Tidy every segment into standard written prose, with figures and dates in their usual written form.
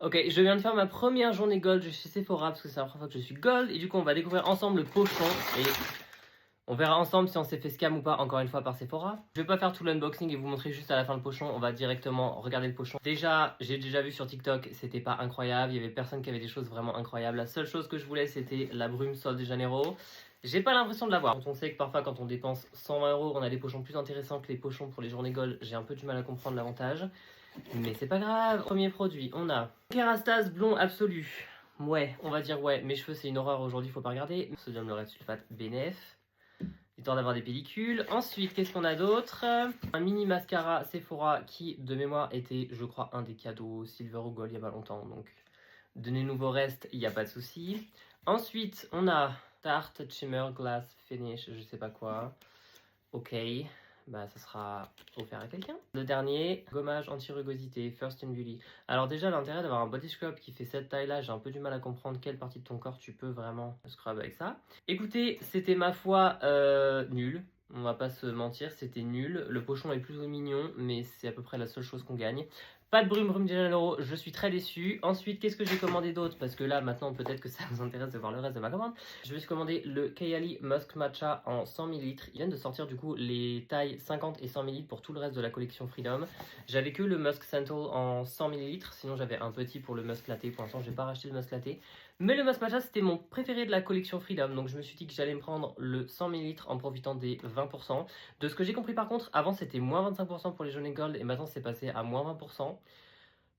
Ok, je viens de faire ma première journée gold chez Sephora parce que c'est la première fois que je suis gold. Et du coup, on va découvrir ensemble le pochon et on verra ensemble si on s'est fait scam ou pas, encore une fois, par Sephora. Je vais pas faire tout l'unboxing et vous montrer juste à la fin le pochon. On va directement regarder le pochon. Déjà, j'ai déjà vu sur TikTok, c'était pas incroyable. Il y avait personne qui avait des choses vraiment incroyables. La seule chose que je voulais, c'était la brume Sol de Janeiro. J'ai pas l'impression de l'avoir. On sait que parfois, quand on dépense 120 €, on a des pochons plus intéressants que les pochons pour les journées gold. J'ai un peu du mal à comprendre l'avantage. Mais c'est pas grave. Premier produit, on a Kerastase blond absolu. Ouais, on va dire ouais. Mes cheveux, c'est une horreur aujourd'hui, faut pas regarder. Sodium lauryl sulfate BNF. Histoire d'avoir des pellicules. Ensuite, qu'est-ce qu'on a d'autre? Un mini mascara Sephora qui, de mémoire, était, je crois, un des cadeaux Silver ou Gold il y a pas longtemps. Donc, donnez-nous vos restes, il n'y a pas de souci. Ensuite, on a Tarte Shimmer Glass Finish, je sais pas quoi. Ok, bah ça sera offert à quelqu'un. Le dernier, gommage anti-rugosité, First in Beauty. Alors déjà, l'intérêt d'avoir un body scrub qui fait cette taille-là, j'ai un peu du mal à comprendre quelle partie de ton corps tu peux vraiment scrub avec ça. Écoutez, c'était ma foi nul. On va pas se mentir, c'était nul. Le pochon est plutôt mignon, mais c'est à peu près la seule chose qu'on gagne. Pas de brume de Janeiro, je suis très déçu. Ensuite, qu'est-ce que j'ai commandé d'autre? Parce que là, maintenant, peut-être que ça vous intéresse de voir le reste de ma commande. Je me suis commandé le Kayali Musk Matcha en 100 ml. Ils viennent de sortir du coup les tailles 50 et 100 ml pour tout le reste de la collection Freedom. J'avais que le Musk Central en 100 ml, sinon j'avais un petit pour le Musk Latte. Pour l'instant, j'ai pas racheté le Musk Latte. Mais le Musk Matcha, c'était mon préféré de la collection Freedom. Donc je me suis dit que j'allais me prendre le 100 ml en profitant des 20%. De ce que j'ai compris par contre, avant c'était moins 25% pour les jaunes gold et maintenant c'est passé à moins 20%.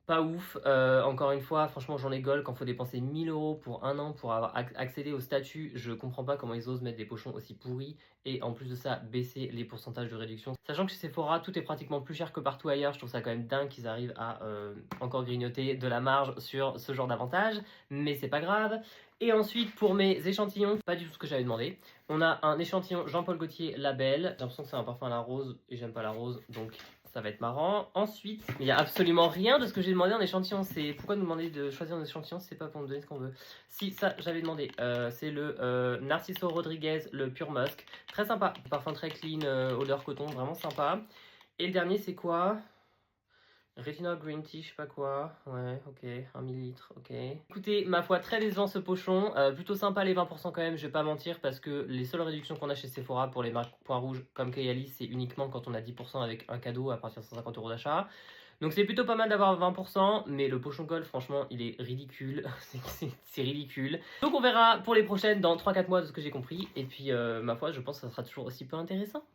Pas ouf, encore une fois, franchement, j'en ai gold quand il faut dépenser 1000 € pour un an pour avoir accédé au statut. Je comprends pas comment ils osent mettre des pochons aussi pourris et en plus de ça, baisser les pourcentages de réduction. Sachant que chez Sephora, tout est pratiquement plus cher que partout ailleurs. Je trouve ça quand même dingue qu'ils arrivent à encore grignoter de la marge sur ce genre d'avantage, mais c'est pas grave. Et ensuite, pour mes échantillons, pas du tout ce que j'avais demandé. On a un échantillon Jean-Paul Gaultier Label. J'ai l'impression que c'est un parfum à la rose et j'aime pas la rose, donc ça va être marrant. Ensuite, il n'y a absolument rien de ce que j'ai demandé en échantillon. C'est pourquoi nous demander de choisir un échantillon, c'est pas pour nous donner ce qu'on veut. Si, ça, j'avais demandé. C'est le Narciso Rodriguez, le Pure Musk. Très sympa. Parfum très clean, odeur coton, vraiment sympa. Et le dernier, c'est quoi? Retinol Green Tea, je sais pas quoi. Ouais, ok, 1 millilitre, ok. Écoutez, ma foi, très décevant ce pochon. Plutôt sympa les 20% quand même, je vais pas mentir, parce que les seules réductions qu'on a chez Sephora pour les marques points rouges comme Kayali, c'est uniquement quand on a 10% avec un cadeau à partir de 150 € d'achat. Donc c'est plutôt pas mal d'avoir 20%, mais le pochon gold, franchement, il est ridicule. C'est ridicule. Donc on verra pour les prochaines dans 3-4 mois de ce que j'ai compris. Et puis, ma foi, je pense que ça sera toujours aussi peu intéressant.